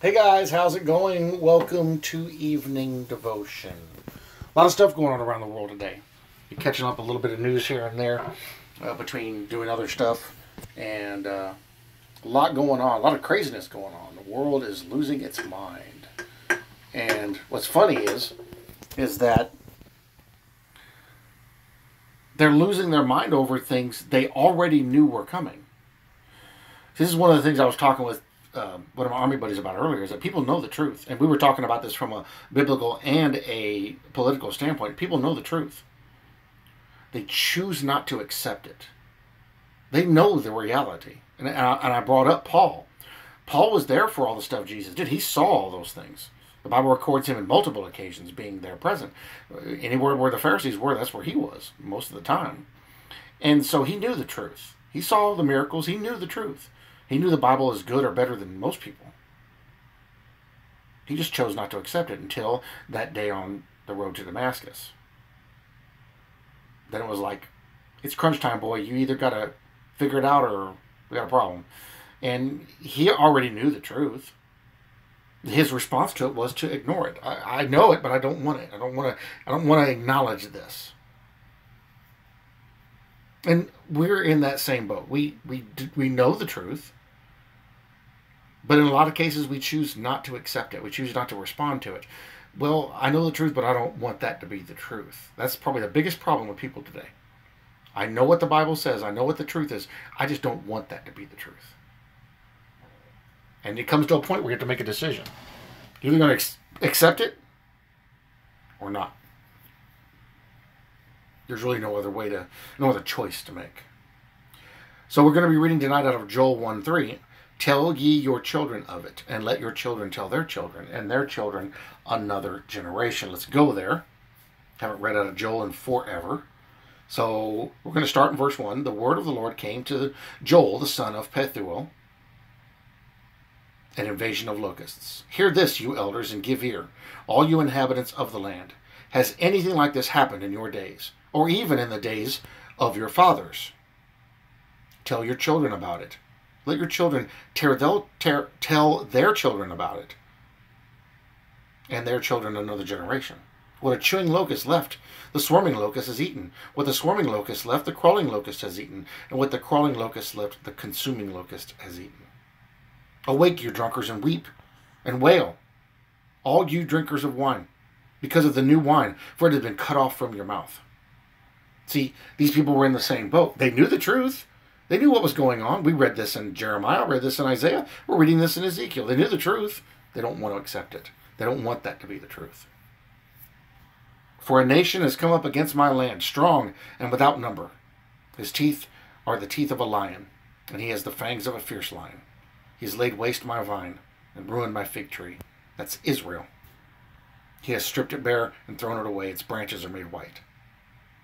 Hey guys, how's it going? Welcome to Evening Devotion. A lot of stuff going on around the world today. You're catching up a little bit of news here and there between doing other stuff, and a lot going on, a lot of craziness going on. The world is losing its mind. And what's funny is that they're losing their mind over things they already knew were coming. This is one of the things I was talking with one of my Army buddies about earlier, is that people know the truth. And we were talking about this from a biblical and a political standpoint. People know the truth. They choose not to accept it. They know the reality. And I brought up Paul. Paul was there for all the stuff Jesus did. He saw all those things. The Bible records him in multiple occasions being there present. Anywhere where the Pharisees were, that's where he was most of the time. And so he knew the truth. He saw the miracles. He knew the truth. He knew the Bible is good or better than most people. He just chose not to accept it until that day on the road to Damascus. Then it was like, it's crunch time, boy. You either got to figure it out or we got a problem. And he already knew the truth. His response to it was to ignore it. I know it, but I don't want it. I don't want to acknowledge this. And we're in that same boat. We know the truth, but in a lot of cases we choose not to accept it. We choose not to respond to it. Well, I know the truth, but I don't want that to be the truth. That's probably the biggest problem with people today. I know what the Bible says. I know what the truth is. I just don't want that to be the truth. And it comes to a point where you have to make a decision. You're either going to accept it or not. There's really no other choice to make. So we're going to be reading tonight out of Joel 1:3. Tell ye your children of it, and let your children tell their children, and their children another generation. Let's go there. Haven't read out of Joel in forever. So we're going to start in verse 1. The word of the Lord came to Joel, the son of Pethuel, an invasion of locusts. Hear this, you elders, and give ear, all you inhabitants of the land. Has anything like this happened in your days, or even in the days of your fathers? Tell your children about it. Let your children tell their children about it, and their children another generation. What a chewing locust left, the swarming locust has eaten. What the swarming locust left, the crawling locust has eaten. And what the crawling locust left, the consuming locust has eaten. Awake, you drunkards, and weep and wail, all you drinkers of wine, because of the new wine, for it has been cut off from your mouth. See, these people were in the same boat. They knew the truth. They knew what was going on. We read this in Jeremiah, read this in Isaiah. We're reading this in Ezekiel. They knew the truth. They don't want to accept it. They don't want that to be the truth. For a nation has come up against my land, strong and without number. His teeth are the teeth of a lion, and he has the fangs of a fierce lion. He has laid waste my vine and ruined my fig tree. That's Israel. He has stripped it bare and thrown it away. Its branches are made white.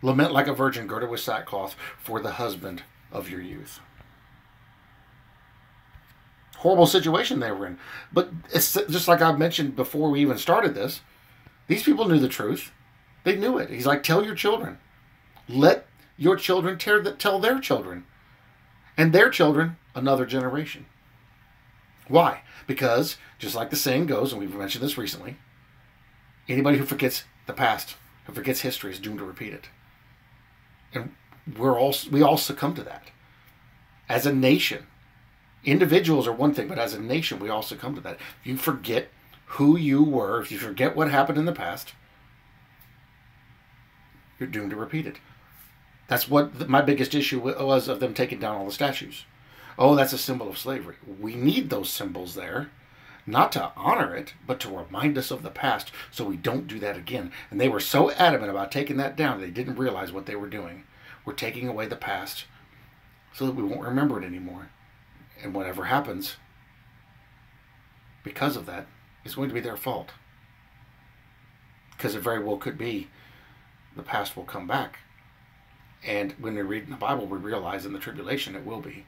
Lament like a virgin girded with sackcloth for the husband of your youth. Horrible situation they were in. But it's just like I've mentioned before we even started this. These people knew the truth. They knew it. He's like, tell your children. Let your children tell their children. And their children another generation. Why? Because, just like the saying goes, and we've mentioned this recently, anybody who forgets the past, who forgets history, is doomed to repeat it. And we all succumb to that. As a nation, individuals are one thing, but as a nation, we all succumb to that. If you forget who you were, if you forget what happened in the past, you're doomed to repeat it. That's what my biggest issue was of them taking down all the statues. Oh, that's a symbol of slavery. We need those symbols there, not to honor it, but to remind us of the past so we don't do that again. And they were so adamant about taking that down, they didn't realize what they were doing. We're taking away the past so that we won't remember it anymore. And whatever happens because of that is going to be their fault. Because it very well could be the past will come back. And when we read in the Bible, we realize in the tribulation it will be.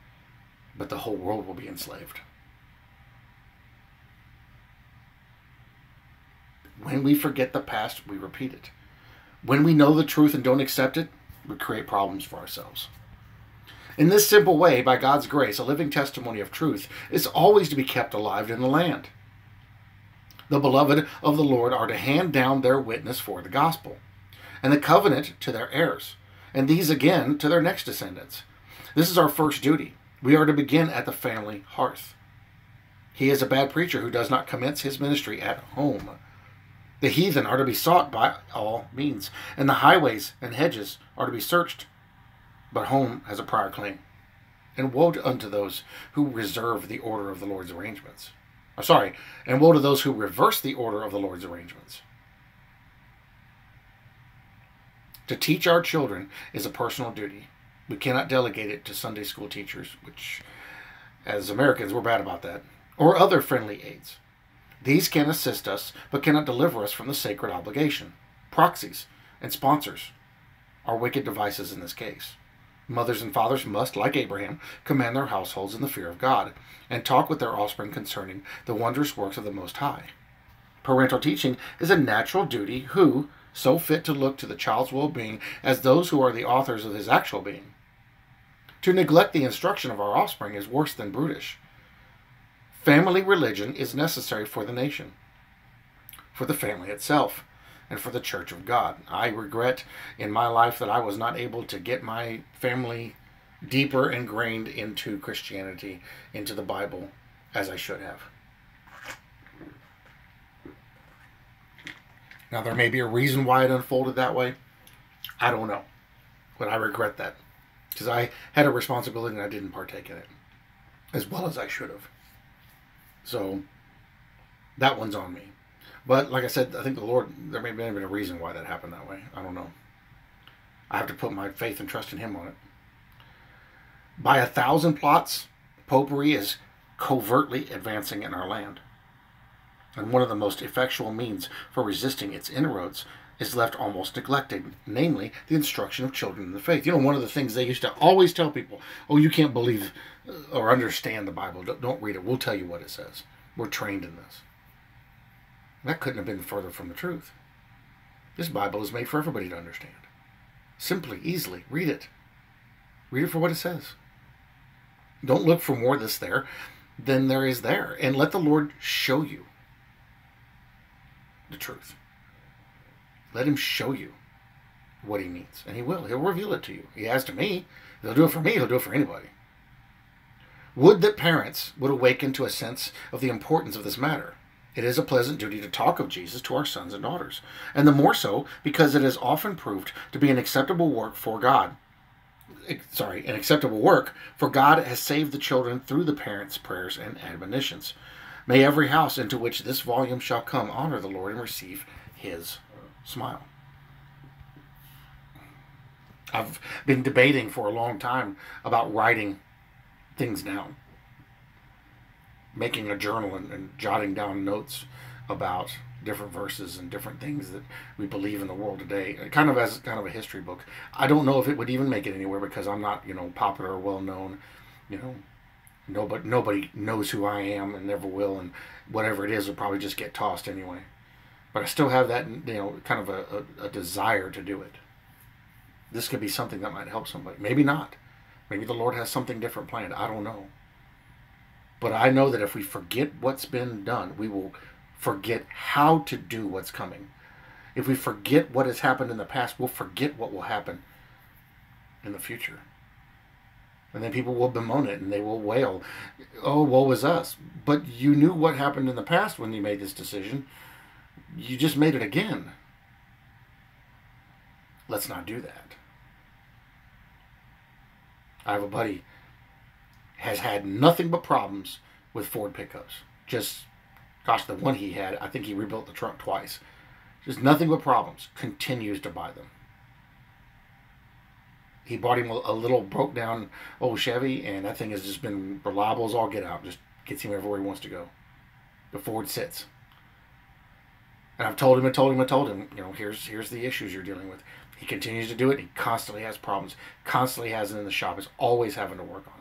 But the whole world will be enslaved. When we forget the past, we repeat it. When we know the truth and don't accept it, we create problems for ourselves. In this simple way, by God's grace, a living testimony of truth is always to be kept alive in the land. The beloved of the Lord are to hand down their witness for the gospel, and the covenant to their heirs, and these again to their next descendants. This is our first duty. We are to begin at the family hearth. He is a bad preacher who does not commence his ministry at home. The heathen are to be sought by all means, and the highways and hedges are to be searched, but home has a prior claim. And woe unto those who reserve the order of the Lord's arrangements. And woe to those who reverse the order of the Lord's arrangements. To teach our children is a personal duty. We cannot delegate it to Sunday school teachers, which, as Americans, we're bad about that, or other friendly aides. These can assist us, but cannot deliver us from the sacred obligation. Proxies and sponsors are wicked devices in this case. Mothers and fathers must, like Abraham, command their households in the fear of God, and talk with their offspring concerning the wondrous works of the Most High. Parental teaching is a natural duty who, so fit to look to the child's well-being as those who are the authors of his actual being. To neglect the instruction of our offspring is worse than brutish. Family religion is necessary for the nation, for the family itself, and for the Church of God. I regret in my life that I was not able to get my family deeper ingrained into Christianity, into the Bible, as I should have. Now, there may be a reason why it unfolded that way. I don't know. But I regret that, because I had a responsibility and I didn't partake in it as well as I should have. So that one's on me. But like I said, I think the Lord, there may have been a reason why that happened that way. I don't know. I have to put my faith and trust in Him on it. By 1,000 plots, popery is covertly advancing in our land. And one of the most effectual means for resisting its inroads is left almost neglected, namely the instruction of children in the faith. You know, one of the things they used to always tell people, oh, you can't believe or understand the Bible. Don't read it. We'll tell you what it says. We're trained in this. That couldn't have been further from the truth. This Bible is made for everybody to understand. Simply, easily, read it. Read it for what it says. Don't look for more that's there than there is there. And let the Lord show you the truth. Let Him show you what He means. And He will. He'll reveal it to you. He has to me. He'll do it for me. He'll do it for anybody. Would that parents would awaken to a sense of the importance of this matter. It is a pleasant duty to talk of Jesus to our sons and daughters, and the more so because it is often proved to be an acceptable work for God. An acceptable work, for God has saved the children through the parents' prayers and admonitions. May every house into which this volume shall come honor the Lord and receive His smile. I've been debating for a long time about writing things down. Making a journal and jotting down notes about different verses and different things that we believe in the world today, kind of as kind of a history book. I don't know if it would even make it anywhere because I'm not, popular or well known. Nobody knows who I am and never will, and whatever it is will probably just get tossed anyway. But I still have that, kind of a desire to do it. This could be something that might help somebody. Maybe not. Maybe the Lord has something different planned. I don't know. But I know that if we forget what's been done, we will forget how to do what's coming. If we forget what has happened in the past, we'll forget what will happen in the future. And then people will bemoan it and they will wail, oh, woe is us. But you knew what happened in the past when you made this decision. You just made it again. Let's not do that. I have a buddy has had nothing but problems with Ford pickups. The one he had, I think he rebuilt the truck twice. Just nothing but problems. Continues to buy them. He bought him a little broke down old Chevy, and that thing has just been reliable as all get out. Just gets him everywhere he wants to go. The Ford sits. And I've told him, here's the issues you're dealing with. He continues to do it. He constantly has problems. Constantly has it in the shop. Is always having to work on it.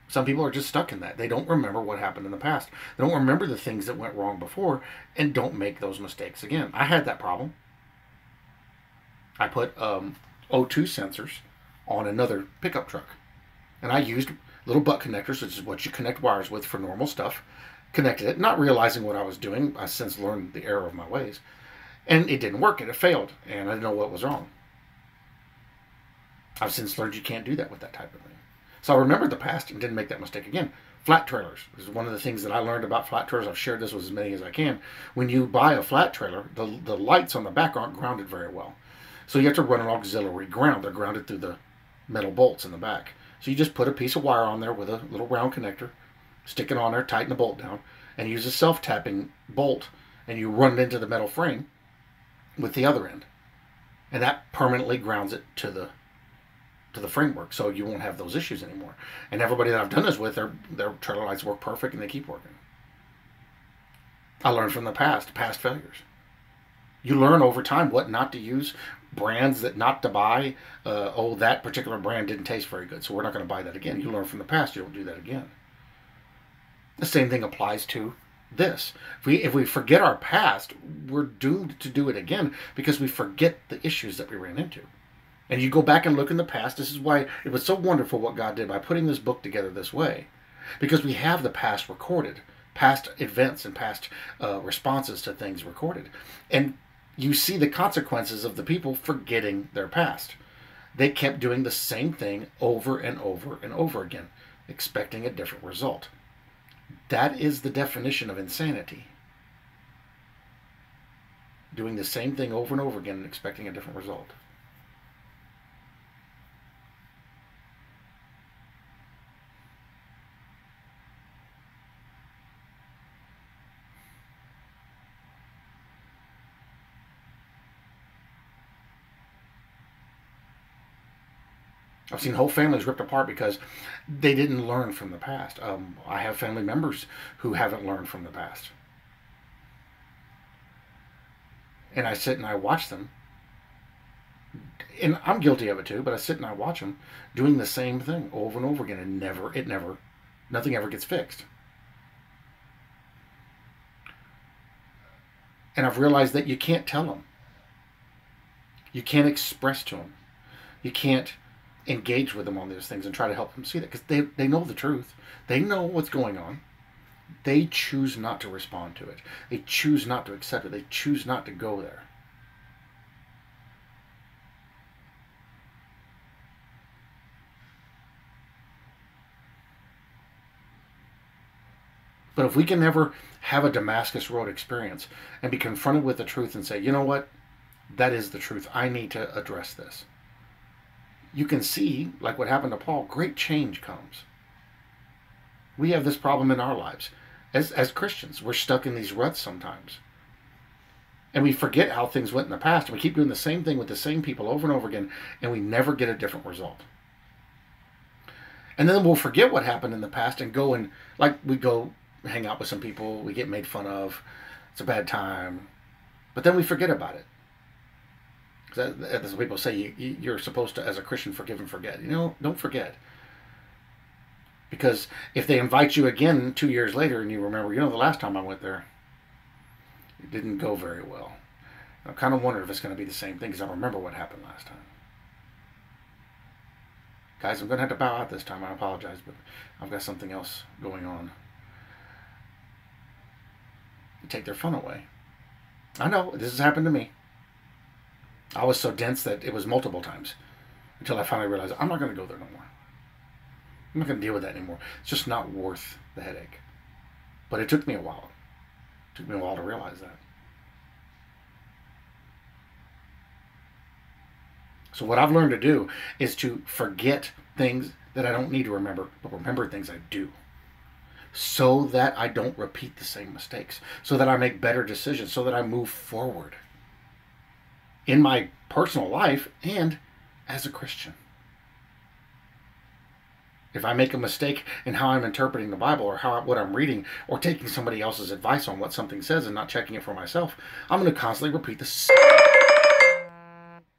Some people are just stuck in that. They don't remember what happened in the past. They don't remember the things that went wrong before and don't make those mistakes again. I had that problem. I put O2 sensors on another pickup truck. And I used little butt connectors, which is what you connect wires with for normal stuff. connected it, not realizing what I was doing. I since learned the error of my ways. And it didn't work, and it failed, and I didn't know what was wrong. I've since learned you can't do that with that type of thing. So I remembered the past and didn't make that mistake again. Flat trailers is one of the things that I learned about flat trailers. I've shared this with as many as I can. When you buy a flat trailer, the lights on the back aren't grounded very well. So you have to run an auxiliary ground. They're grounded through the metal bolts in the back. So you just put a piece of wire on there with a little round connector, stick it on there, tighten the bolt down, and use a self-tapping bolt, and you run it into the metal frame with the other end. And that permanently grounds it to the framework, so you won't have those issues anymore. And everybody that I've done this with, their trailer lights work perfect, and they keep working. I learned from the past failures. You learn over time what not to use, brands that not to buy. Oh, that particular brand didn't taste very good, so we're not going to buy that again. You learn from the past, you don't do that again. The same thing applies to this. If we forget our past, we're doomed to do it again because we forget the issues that we ran into. And you go back and look in the past. This is why it was so wonderful what God did by putting this book together this way. Because we have the past recorded. Past events and past responses to things recorded. And you see the consequences of the people forgetting their past. They kept doing the same thing over and over and over again, expecting a different result. That is the definition of insanity. Doing the same thing over and over again and expecting a different result. I've seen whole families ripped apart because they didn't learn from the past. I have family members who haven't learned from the past. And I sit and I watch them. And I'm guilty of it too, but I sit and I watch them doing the same thing over and over again, and nothing ever gets fixed. And I've realized that you can't tell them. You can't express to them. You can't engage with them on those things and try to help them see that, because they know the truth. They know what's going on. They choose not to respond to it. They choose not to accept it. They choose not to go there. But if we can never have a Damascus Road experience and be confronted with the truth and say, you know what, that is the truth, I need to address this, you can see, like what happened to Paul, great change comes. We have this problem in our lives. As Christians, we're stuck in these ruts sometimes. And we forget how things went in the past, and we keep doing the same thing with the same people over and over again, and we never get a different result. And then we'll forget what happened in the past and go and, like, we go hang out with some people, we get made fun of, it's a bad time, but then we forget about it. As people say, you're supposed to, as a Christian, forgive and forget. Don't forget. Because if they invite you again 2 years later and you remember, the last time I went there, it didn't go very well. I'm kind of wondering if it's going to be the same thing, because I remember what happened last time. Guys, I'm going to have to bow out this time. I apologize, but I've got something else going on. You take their fun away. I know, this has happened to me. I was so dense that it was multiple times until I finally realized I'm not going to go there no more. I'm not going to deal with that anymore. It's just not worth the headache. But it took me a while. It took me a while to realize that. So what I've learned to do is to forget things that I don't need to remember, but remember things I do, so that I don't repeat the same mistakes, so that I make better decisions, so that I move forward in my personal life and as a Christian. If I make a mistake in how I'm interpreting the Bible, or what I'm reading, or taking somebody else's advice on what something says and not checking it for myself, I'm going to constantly repeat the same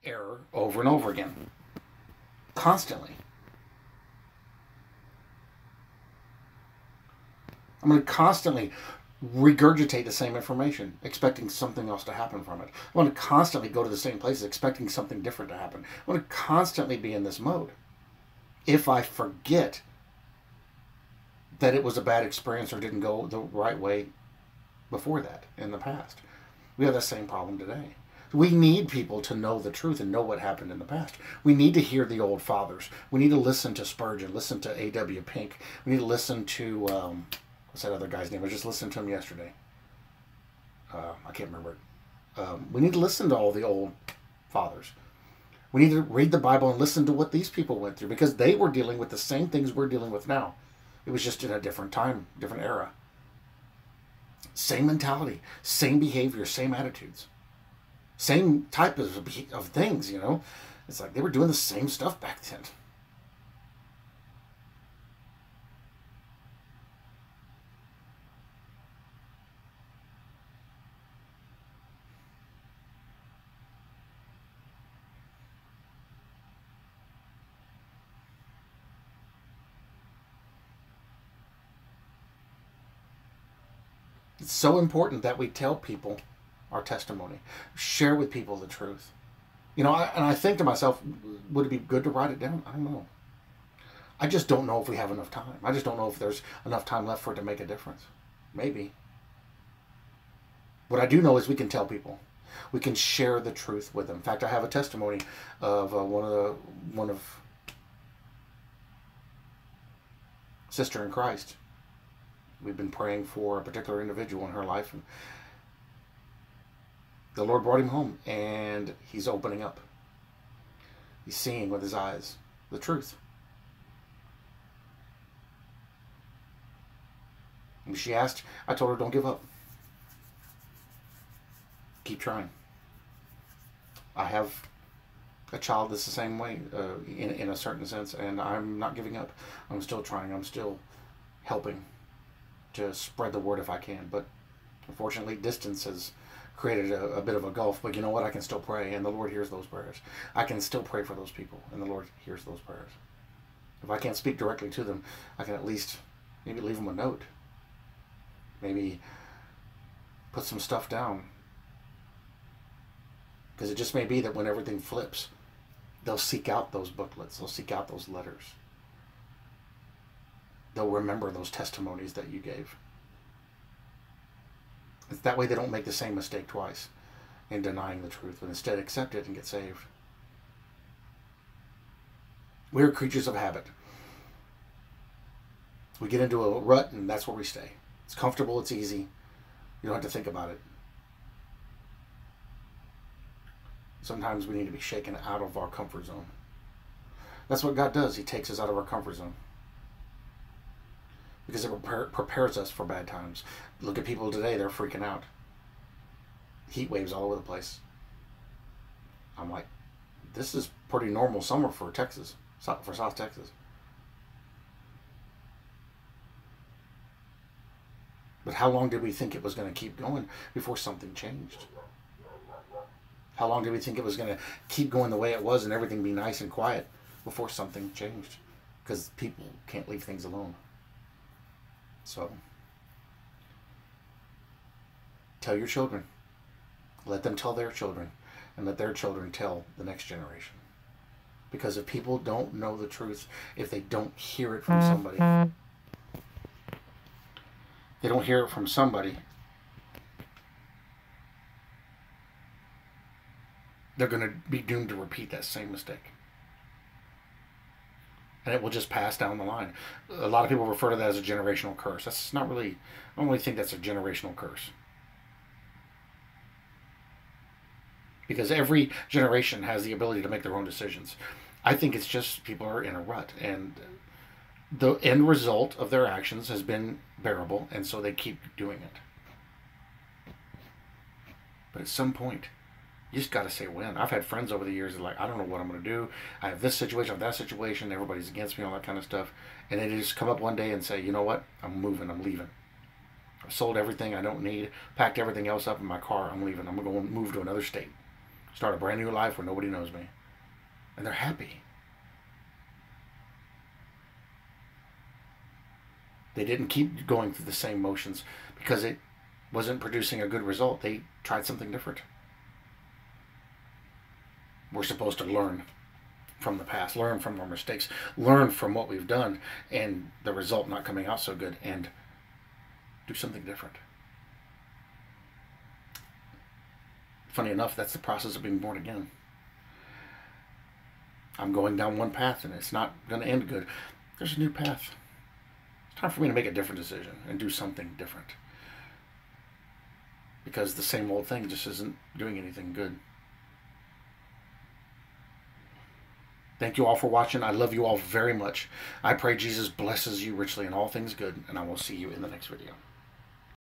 error over and over again. Constantly. I'm going to constantly regurgitate the same information, expecting something else to happen from it. I want to constantly go to the same places, expecting something different to happen. I want to constantly be in this mode. If I forget that it was a bad experience or didn't go the right way before that in the past. We have that same problem today. We need people to know the truth and know what happened in the past. We need to hear the old fathers. We need to listen to Spurgeon, listen to A.W. Pink. We need to listen to, what's that other guy's name? I was just listening to him yesterday. I can't remember it. We need to listen to all the old fathers. We need to read the Bible and listen to what these people went through, because they were dealing with the same things we're dealing with now. It was just in a different time, different era. Same mentality, same behavior, same attitudes. Same type of things, you know. It's like they were doing the same stuff back then. It's so important that we tell people our testimony, share with people the truth. You know, and I think to myself, would it be good to write it down? I don't know. I just don't know if we have enough time. I just don't know if there's enough time left for it to make a difference. Maybe. What I do know is we can tell people. We can share the truth with them. In fact, I have a testimony of one of Sister in Christ. We've been praying for a particular individual in her life, and the Lord brought him home, and he's opening up. He's seeing with his eyes the truth. And she asked, I told her, don't give up. Keep trying. I have a child that's the same way, in a certain sense, and I'm not giving up. I'm still trying. I'm still helping to spread the word if I can. But unfortunately, distance has created a bit of a gulf. But you know what? I can still pray, and the Lord hears those prayers. I can still pray for those people, and the Lord hears those prayers. If I can't speak directly to them, I can at least maybe leave them a note. Maybe put some stuff down. Because it just may be that when everything flips, they'll seek out those booklets. They'll seek out those letters. They'll remember those testimonies that you gave. It's that way they don't make the same mistake twice in denying the truth, but instead accept it and get saved. We're creatures of habit. We get into a rut, and that's where we stay. It's comfortable, it's easy. You don't have to think about it. Sometimes we need to be shaken out of our comfort zone. That's what God does. He takes us out of our comfort zone, because it prepares us for bad times. Look at people today, they're freaking out. Heat waves all over the place. I'm like, this is pretty normal summer for Texas, for South Texas. But how long did we think it was going to keep going before something changed? How long did we think it was going to keep going the way it was and everything be nice and quiet before something changed? Because people can't leave things alone. So, tell your children. Let them tell their children. And let their children tell the next generation. Because if people don't know the truth, if they don't hear it from somebody, they don't hear it from somebody, they're going to be doomed to repeat that same mistake. And it will just pass down the line. A lot of people refer to that as a generational curse. That's not really, I don't really think that's a generational curse. Because every generation has the ability to make their own decisions. I think it's just people are in a rut, and the end result of their actions has been bearable, and so they keep doing it. But at some point, you just got to say when. I've had friends over the years that are like, I don't know what I'm going to do. I have this situation, I have that situation. Everybody's against me, all that kind of stuff. And they just come up one day and say, you know what? I'm moving. I'm leaving. I've sold everything I don't need, packed everything else up in my car. I'm leaving. I'm going to move to another state. Start a brand new life where nobody knows me. And they're happy. They didn't keep going through the same motions because it wasn't producing a good result. They tried something different. We're supposed to learn from the past, learn from our mistakes, learn from what we've done and the result not coming out so good, and do something different. Funny enough, that's the process of being born again. I'm going down one path and it's not going to end good. There's a new path. It's time for me to make a different decision and do something different. Because the same old thing just isn't doing anything good. Thank you all for watching. I love you all very much. I pray Jesus blesses you richly in all things good, and I will see you in the next video.